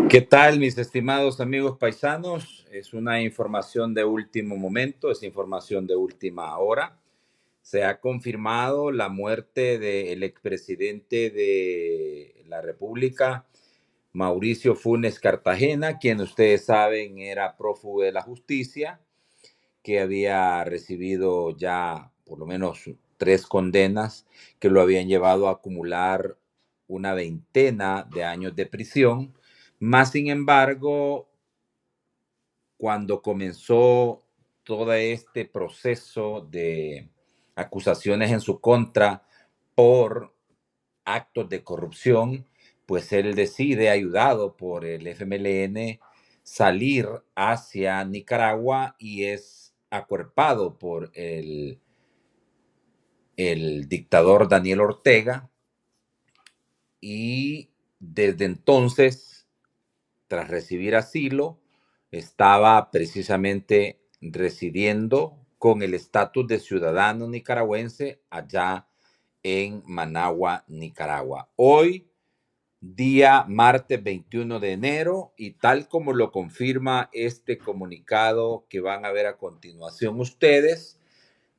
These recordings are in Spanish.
¿Qué tal, mis estimados amigos paisanos? Es una información de último momento, es información de última hora. Se ha confirmado la muerte del expresidente de la República, Mauricio Funes Cartagena, quien ustedes saben era prófugo de la justicia, que había recibido ya por lo menos 3 condenas que lo habían llevado a acumular una veintena de años de prisión. Más sin embargo, cuando comenzó todo este proceso de acusaciones en su contra por actos de corrupción, pues él decide, ayudado por el FMLN, salir hacia Nicaragua y es acuerpado por el dictador Daniel Ortega. Y desde entonces, tras recibir asilo, estaba precisamente residiendo con el estatus de ciudadano nicaragüense allá en Managua, Nicaragua. Hoy, día martes 21 de enero, y tal como lo confirma este comunicado que van a ver a continuación ustedes,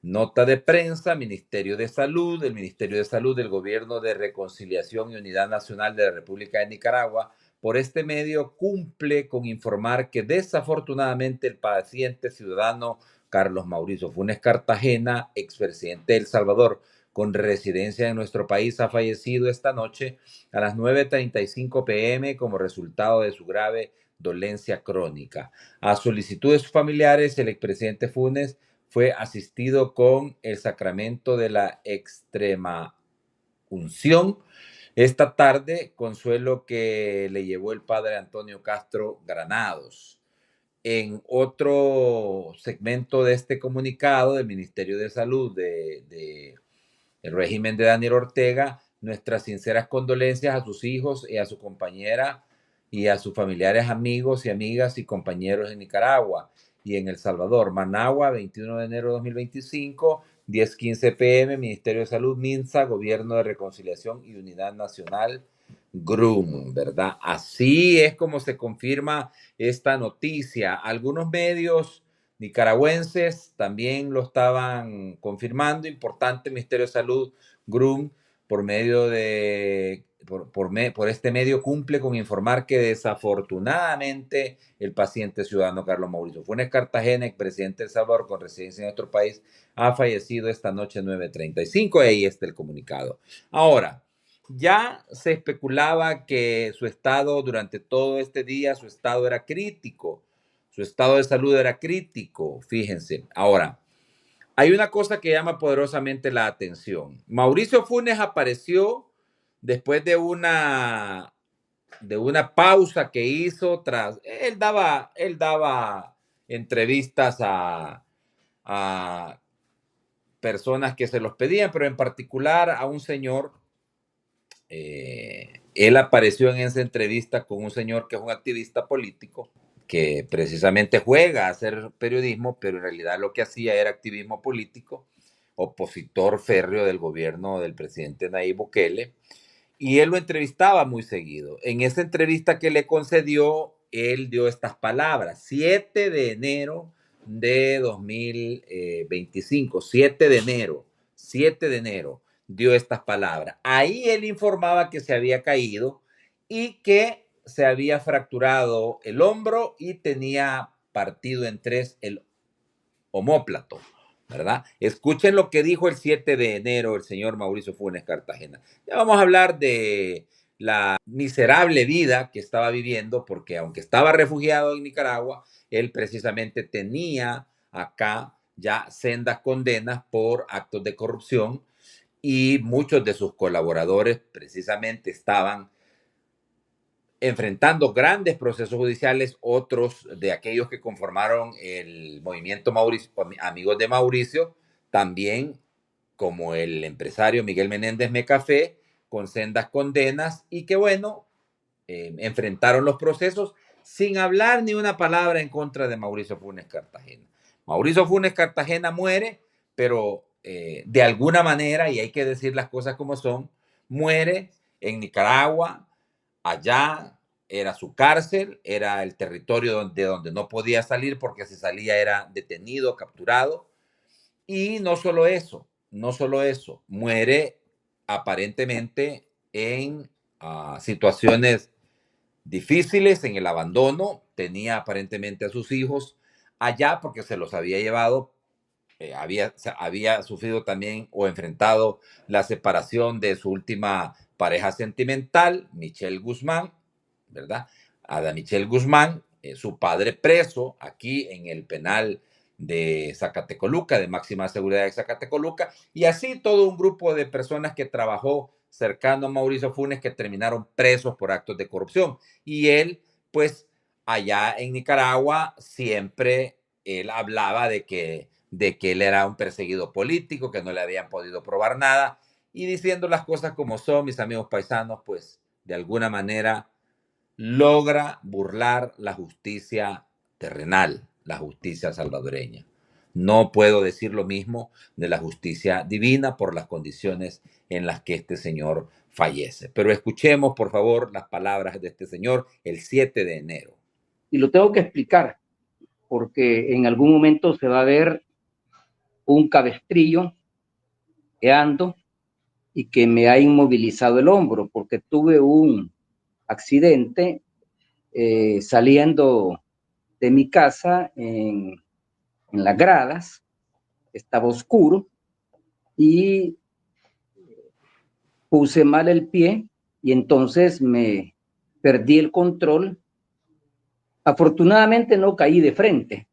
nota de prensa, Ministerio de Salud, el Ministerio de Salud del Gobierno de Reconciliación y Unidad Nacional de la República de Nicaragua, por este medio cumple con informar que desafortunadamente el paciente ciudadano Carlos Mauricio Funes Cartagena, expresidente de El Salvador, con residencia en nuestro país, ha fallecido esta noche a las 9:35 p.m. como resultado de su grave dolencia crónica. A solicitud de sus familiares, el expresidente Funes fue asistido con el sacramento de la extrema unción esta tarde, consuelo que le llevó el padre Antonio Castro Granados. En otro segmento de este comunicado del Ministerio de Salud de el régimen de Daniel Ortega, nuestras sinceras condolencias a sus hijos y a su compañera y a sus familiares, amigos y amigas y compañeros en Nicaragua y en El Salvador. Managua, 21 de enero de 2025, 10:15 p.m., Ministerio de Salud, MINSA, Gobierno de Reconciliación y Unidad Nacional, GRUM, ¿verdad? Así es como se confirma esta noticia. Algunos medios nicaragüenses también lo estaban confirmando. Importante, Ministerio de Salud, GRUM, por medio de por este medio cumple con informar que desafortunadamente el paciente ciudadano Carlos Mauricio Funes Cartagena, expresidente de El Salvador con residencia en nuestro país, ha fallecido esta noche 9:35. Ahí está el comunicado. Ahora, ya se especulaba que su estado durante todo este día, su estado era crítico. Su estado de salud era crítico, fíjense. Ahora, hay una cosa que llama poderosamente la atención. Mauricio Funes apareció después de una pausa que hizo tras. Él daba entrevistas a personas que se los pedían, pero en particular a un señor. Él apareció en esa entrevista con un señor que es un activista político que precisamente juega a hacer periodismo, pero en realidad lo que hacía era activismo político, opositor férreo del gobierno del presidente Nayib Bukele, y él lo entrevistaba muy seguido. En esa entrevista que le concedió, él dio estas palabras: 7 de enero de 2025, 7 de enero, 7 de enero, dio estas palabras. Ahí él informaba que se había caído y que se había fracturado el hombro y tenía partido en 3 el omóplato, ¿verdad? Escuchen lo que dijo el 7 de enero el señor Mauricio Funes Cartagena. Ya vamos a hablar de la miserable vida que estaba viviendo, porque aunque estaba refugiado en Nicaragua, él precisamente tenía acá ya sendas condenas por actos de corrupción y muchos de sus colaboradores precisamente estaban enfrentando grandes procesos judiciales. Otros de aquellos que conformaron el movimiento Mauricio, Amigos de Mauricio, también como el empresario Miguel Menéndez Mecafé, con sendas condenas y que bueno, enfrentaron los procesos sin hablar ni una palabra en contra de Mauricio Funes Cartagena. Mauricio Funes Cartagena muere, pero de alguna manera, y hay que decir las cosas como son, muere en Nicaragua, allá era su cárcel, era el territorio de donde no podía salir porque si salía era detenido, capturado. Y no solo eso, no solo eso, muere aparentemente en situaciones difíciles, en el abandono, tenía aparentemente a sus hijos allá porque se los había llevado, había sufrido también o enfrentado la separación de su última pareja sentimental, Michelle Guzmán, ¿verdad? Ada Michelle Guzmán, su padre preso aquí en el penal de Zacatecoluca, de máxima seguridad de Zacatecoluca, y así todo un grupo de personas que trabajó cercano a Mauricio Funes que terminaron presos por actos de corrupción. Y él, pues, allá en Nicaragua, siempre él hablaba de que él era un perseguido político, que no le habían podido probar nada, y diciendo las cosas como son, mis amigos paisanos, pues, de alguna manera logra burlar la justicia terrenal, la justicia salvadoreña. No puedo decir lo mismo de la justicia divina por las condiciones en las que este señor fallece. Pero escuchemos, por favor, las palabras de este señor el 7 de enero. Y lo tengo que explicar, porque en algún momento se va a ver un cabestrillo que ando y que me ha inmovilizado el hombro, porque tuve un accidente saliendo de mi casa en las gradas, estaba oscuro y puse mal el pie y entonces me perdí el control. Afortunadamente no caí de frente,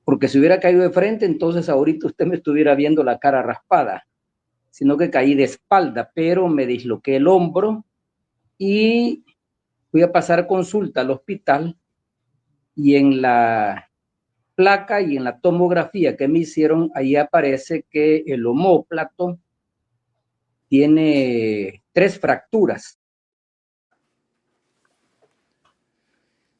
porque si hubiera caído de frente, entonces ahorita usted me estuviera viendo la cara raspada, sino que caí de espalda, pero me disloqué el hombro y fui a pasar consulta al hospital y en la placa y en la tomografía que me hicieron, ahí aparece que el omóplato tiene 3 fracturas.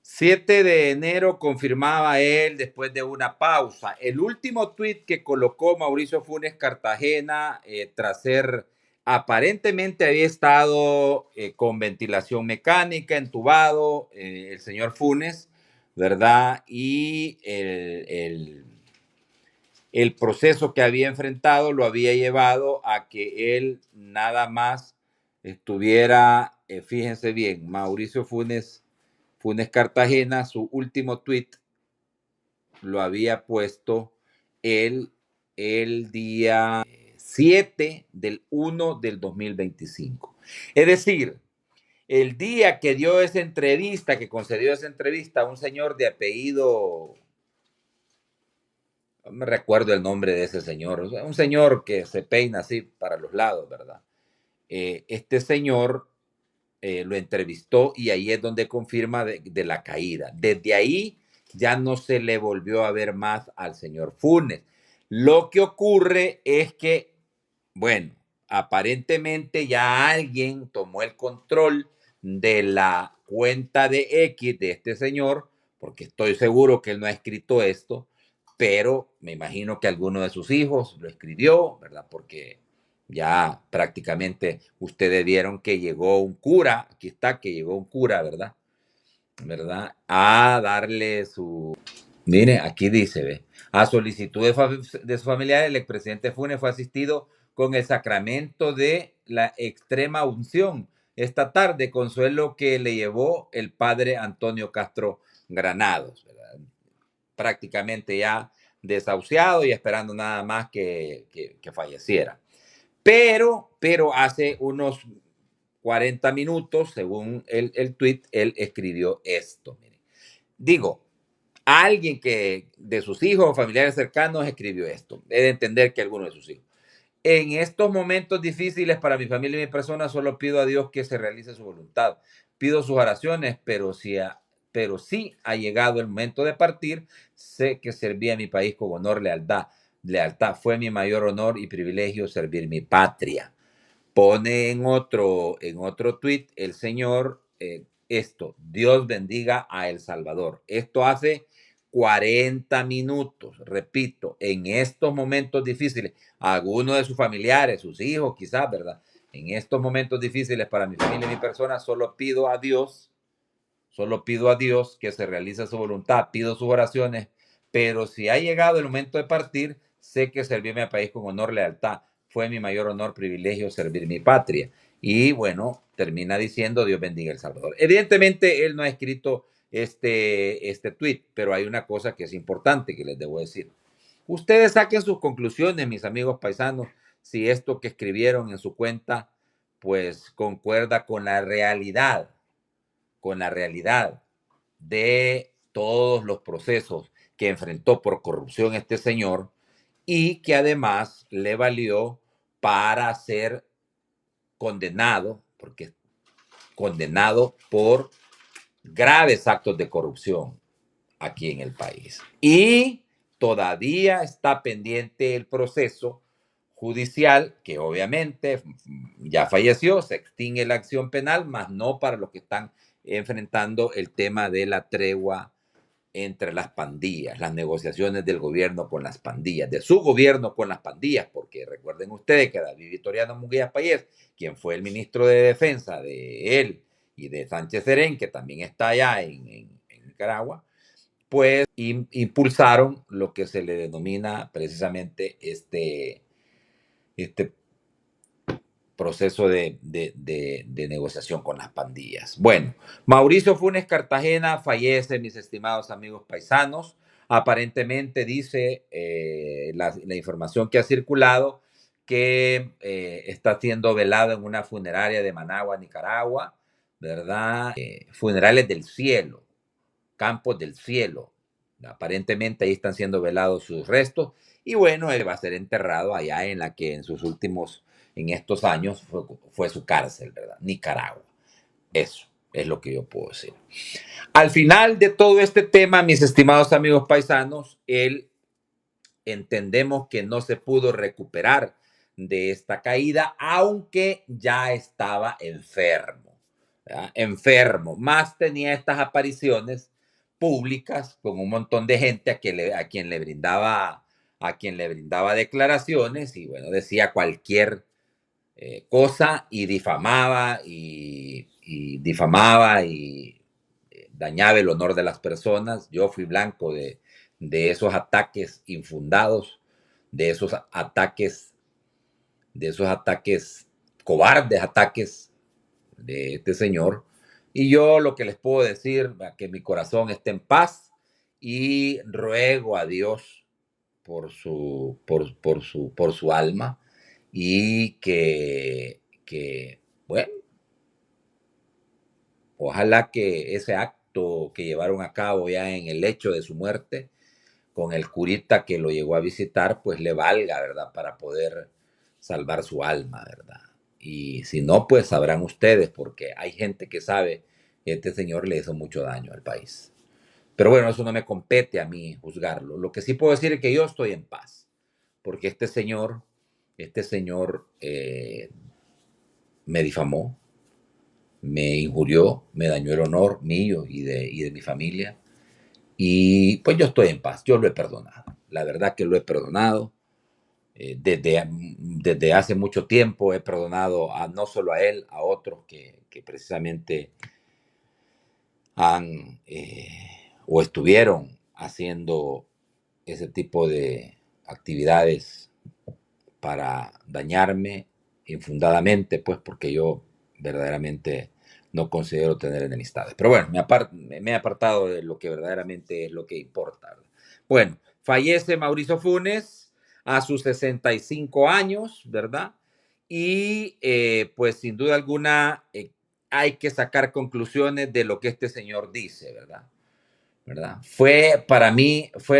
7 de enero confirmaba él después de una pausa. El último tuit que colocó Mauricio Funes Cartagena tras ser aparentemente había estado con ventilación mecánica, entubado, el señor Funes, ¿verdad? Y el proceso que había enfrentado lo había llevado a que él nada más estuviera, fíjense bien, Mauricio Funes Cartagena, su último tweet lo había puesto el, el día 7 del 1 del 2025. Es decir, el día que dio esa entrevista, que concedió esa entrevista a un señor de apellido, no me recuerdo el nombre de ese señor, un señor que se peina así para los lados, ¿verdad? Este señor lo entrevistó y ahí es donde confirma de la caída. Desde ahí ya no se le volvió a ver más al señor Funes. Lo que ocurre es que, bueno, aparentemente ya alguien tomó el control de la cuenta de X de este señor, porque estoy seguro que él no ha escrito esto, pero me imagino que alguno de sus hijos lo escribió, ¿verdad? Porque ya prácticamente ustedes vieron que llegó un cura, aquí está que llegó un cura, ¿verdad? ¿Verdad? A darle su... Mire, aquí dice, ve. A solicitud de su familiar, el expresidente Funes fue asistido con el sacramento de la extrema unción esta tarde, consuelo que le llevó el padre Antonio Castro Granados, ¿verdad? Prácticamente ya desahuciado y esperando nada más que falleciera. Pero hace unos 40 minutos, según el tweet, él escribió esto. Mire. Digo, alguien que de sus hijos o familiares cercanos escribió esto. He de entender que alguno de sus hijos. En estos momentos difíciles para mi familia y mi persona, solo pido a Dios que se realice su voluntad. Pido sus oraciones, pero sí ha llegado el momento de partir. Sé que serví a mi país con honor, lealtad. Lealtad fue mi mayor honor y privilegio servir mi patria. Pone en otro tweet el señor esto, Dios bendiga a El Salvador. Esto hace 40 minutos, repito, en estos momentos difíciles, algunos de sus familiares, sus hijos quizás, ¿verdad? en estos momentos difíciles para mi familia y mi persona, solo pido a Dios que se realice su voluntad, pido sus oraciones, pero si ha llegado el momento de partir, sé que serví a mi país con honor, lealtad. Fue mi mayor honor, privilegio servir mi patria. Y bueno, termina diciendo, Dios bendiga El Salvador. Evidentemente, él no ha escrito este tweet, pero hay una cosa que es importante que les debo decir. Ustedes saquen sus conclusiones, mis amigos paisanos, si esto que escribieron en su cuenta, pues concuerda con la realidad de todos los procesos que enfrentó por corrupción este señor y que además le valió para ser condenado, porque condenado por graves actos de corrupción aquí en el país. Y todavía está pendiente el proceso judicial, que obviamente ya falleció, se extingue la acción penal, más no para los que están enfrentando el tema de la tregua entre las pandillas, las negociaciones del gobierno con las pandillas, de su gobierno con las pandillas, porque recuerden ustedes que David Victoriano Munguía Payés, quien fue el ministro de Defensa de él y de Sánchez Serén, que también está allá en Nicaragua, pues impulsaron lo que se le denomina precisamente este proceso de negociación con las pandillas. Bueno, Mauricio Funes Cartagena fallece, mis estimados amigos paisanos. Aparentemente dice la información que ha circulado que está siendo velado en una funeraria de Managua, Nicaragua, ¿verdad? Funerales del cielo, Campos del Cielo. Aparentemente ahí están siendo velados sus restos y bueno, él va a ser enterrado allá en la que en estos años fue su cárcel, ¿verdad? Nicaragua. Eso es lo que yo puedo decir. Al final de todo este tema, mis estimados amigos paisanos, él entendemos que no se pudo recuperar de esta caída, aunque ya estaba enfermo, ¿verdad? Enfermo, más tenía estas apariciones públicas con un montón de gente a quien le brindaba declaraciones y bueno, decía cualquier cosa y difamaba y dañaba el honor de las personas. Yo fui blanco de esos ataques infundados, de esos ataques, cobardes ataques de este señor. Y yo lo que les puedo decir es que mi corazón esté en paz y ruego a Dios por su alma y bueno, ojalá que ese acto que llevaron a cabo ya en el lecho de su muerte, con el curita que lo llegó a visitar, pues le valga, ¿verdad? Para poder salvar su alma, ¿verdad? Y si no, pues sabrán ustedes, porque hay gente que sabe que este señor le hizo mucho daño al país. Pero bueno, eso no me compete a mí juzgarlo. Lo que sí puedo decir es que yo estoy en paz, porque este señor me difamó, me injurió, me dañó el honor mío y de mi familia. Y pues yo estoy en paz, yo lo he perdonado. La verdad que lo he perdonado. Desde hace mucho tiempo he perdonado no solo a él, a otros que precisamente han o estuvieron haciendo ese tipo de actividades para dañarme infundadamente, pues porque yo verdaderamente no considero tener enemistades. Pero bueno, me he apartado de lo que verdaderamente es lo que importa. Bueno, fallece Mauricio Funes a sus 65 años, ¿verdad? Y pues sin duda alguna hay que sacar conclusiones de lo que este señor dice, ¿verdad? ¿Verdad? Fue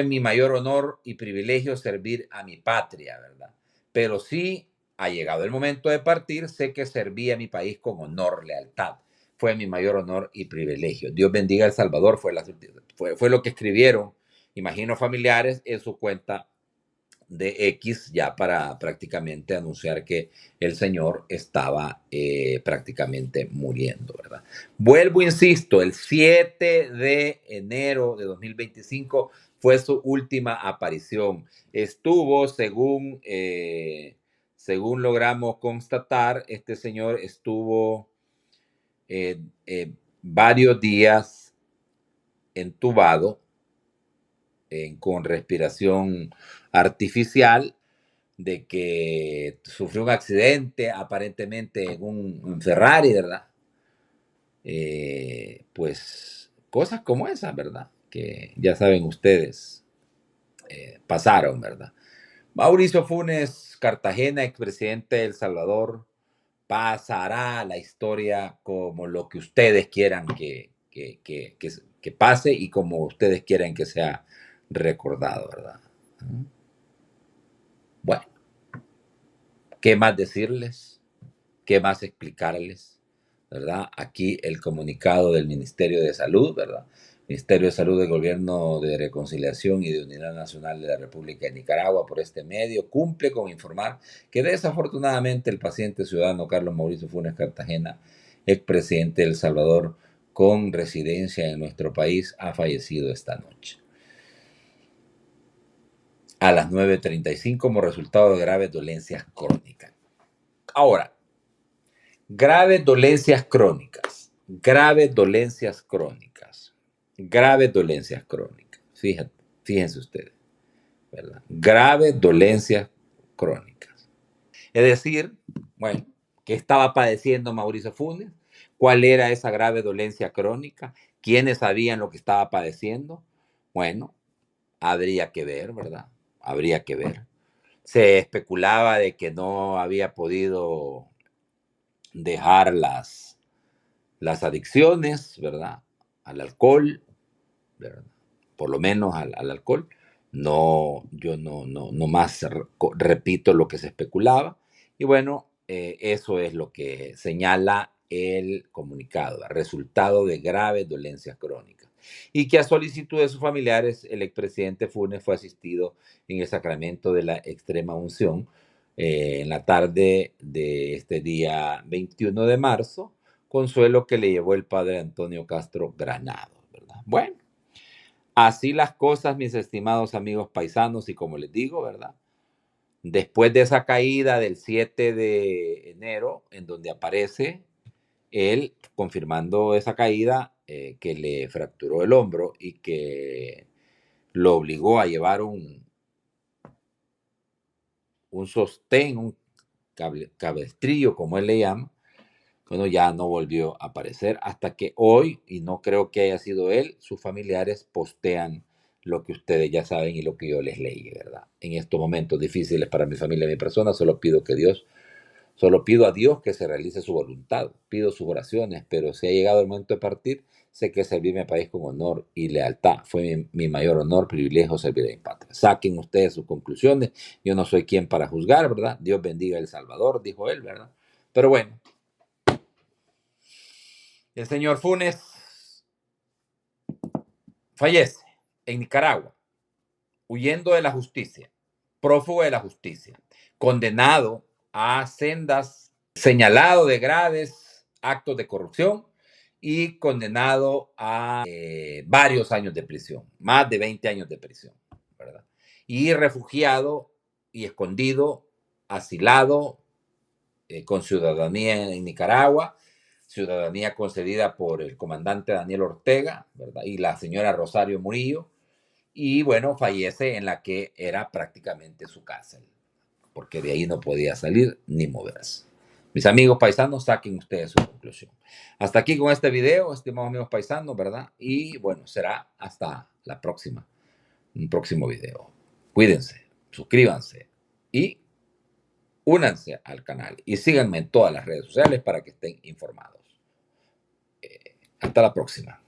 mi mayor honor y privilegio servir a mi patria, ¿verdad? Pero sí, ha llegado el momento de partir, sé que serví a mi país con honor, lealtad. Fue mi mayor honor y privilegio. Dios bendiga a El Salvador, fue lo que escribieron, imagino familiares, en su cuenta de X ya para prácticamente anunciar que el señor estaba prácticamente muriendo, ¿verdad? Vuelvo, insisto, el 7 de enero de 2025 fue su última aparición. Estuvo, según logramos constatar, este señor estuvo varios días entubado con respiración artificial, de que sufrió un accidente aparentemente en un Ferrari, ¿verdad? Pues cosas como esas, ¿verdad? Que ya saben ustedes, pasaron, ¿verdad? Mauricio Funes Cartagena, expresidente de El Salvador, pasará a la historia como lo que ustedes quieran que pase y como ustedes quieren que sea recordado, ¿verdad? Bueno, ¿qué más decirles? ¿Qué más explicarles? ¿Verdad? Aquí el comunicado del Ministerio de Salud, ¿verdad? Ministerio de Salud del Gobierno de Reconciliación y de Unidad Nacional de la República de Nicaragua, por este medio, cumple con informar que desafortunadamente el paciente ciudadano Carlos Mauricio Funes Cartagena, expresidente de El Salvador, con residencia en nuestro país, ha fallecido esta noche a las 9:35 como resultado de graves dolencias crónicas. Ahora, graves dolencias crónicas, graves dolencias crónicas, graves dolencias crónicas. Fíjense ustedes, ¿verdad? Graves dolencias crónicas. Es decir, bueno, ¿qué estaba padeciendo Mauricio Funes? ¿Cuál era esa grave dolencia crónica? ¿Quiénes sabían lo que estaba padeciendo? Bueno, habría que ver, ¿verdad? Habría que ver. Se especulaba de que no había podido dejar las adicciones, ¿verdad? Al alcohol, ¿verdad? Por lo menos al alcohol. No, yo no más repito lo que se especulaba. Y bueno, eso es lo que señala el comunicado, resultado de graves dolencias crónicas. Y que a solicitud de sus familiares, el expresidente Funes fue asistido en el sacramento de la extrema unción en la tarde de este día 21 de marzo, consuelo que le llevó el padre Antonio Castro Granado, ¿verdad? Bueno, así las cosas, mis estimados amigos paisanos, y como les digo, ¿verdad? Después de esa caída del 7 de enero, en donde aparece él confirmando esa caída, que le fracturó el hombro y que lo obligó a llevar un sostén, un cabestrillo, como él le llama. Bueno, ya no volvió a aparecer hasta que hoy, y no creo que haya sido él, sus familiares postean lo que ustedes ya saben y lo que yo les leí, ¿verdad? En estos momentos difíciles para mi familia y mi persona, solo pido a Dios que se realice su voluntad, pido sus oraciones, pero si ha llegado el momento de partir, sé que servir a mi país con honor y lealtad fue mi mayor honor, privilegio servir a mi patria. Saquen ustedes sus conclusiones, yo no soy quien para juzgar, ¿verdad? Dios bendiga a El Salvador, dijo él, ¿verdad? Pero bueno, el señor Funes fallece en Nicaragua, huyendo de la justicia, prófugo de la justicia, condenado a sendas, señalado de graves actos de corrupción y condenado a varios años de prisión, más de 20 años de prisión, ¿verdad? Y refugiado y escondido, asilado, con ciudadanía en Nicaragua, ciudadanía concedida por el comandante Daniel Ortega, ¿verdad? Y la señora Rosario Murillo, y bueno, fallece en la que era prácticamente su casa, porque de ahí no podía salir ni moverse. Mis amigos paisanos, saquen ustedes su conclusión. Hasta aquí con este video, estimados amigos paisanos, ¿verdad? Y bueno, será hasta la próxima, un próximo video. Cuídense, suscríbanse y únanse al canal y síganme en todas las redes sociales para que estén informados. Hasta la próxima.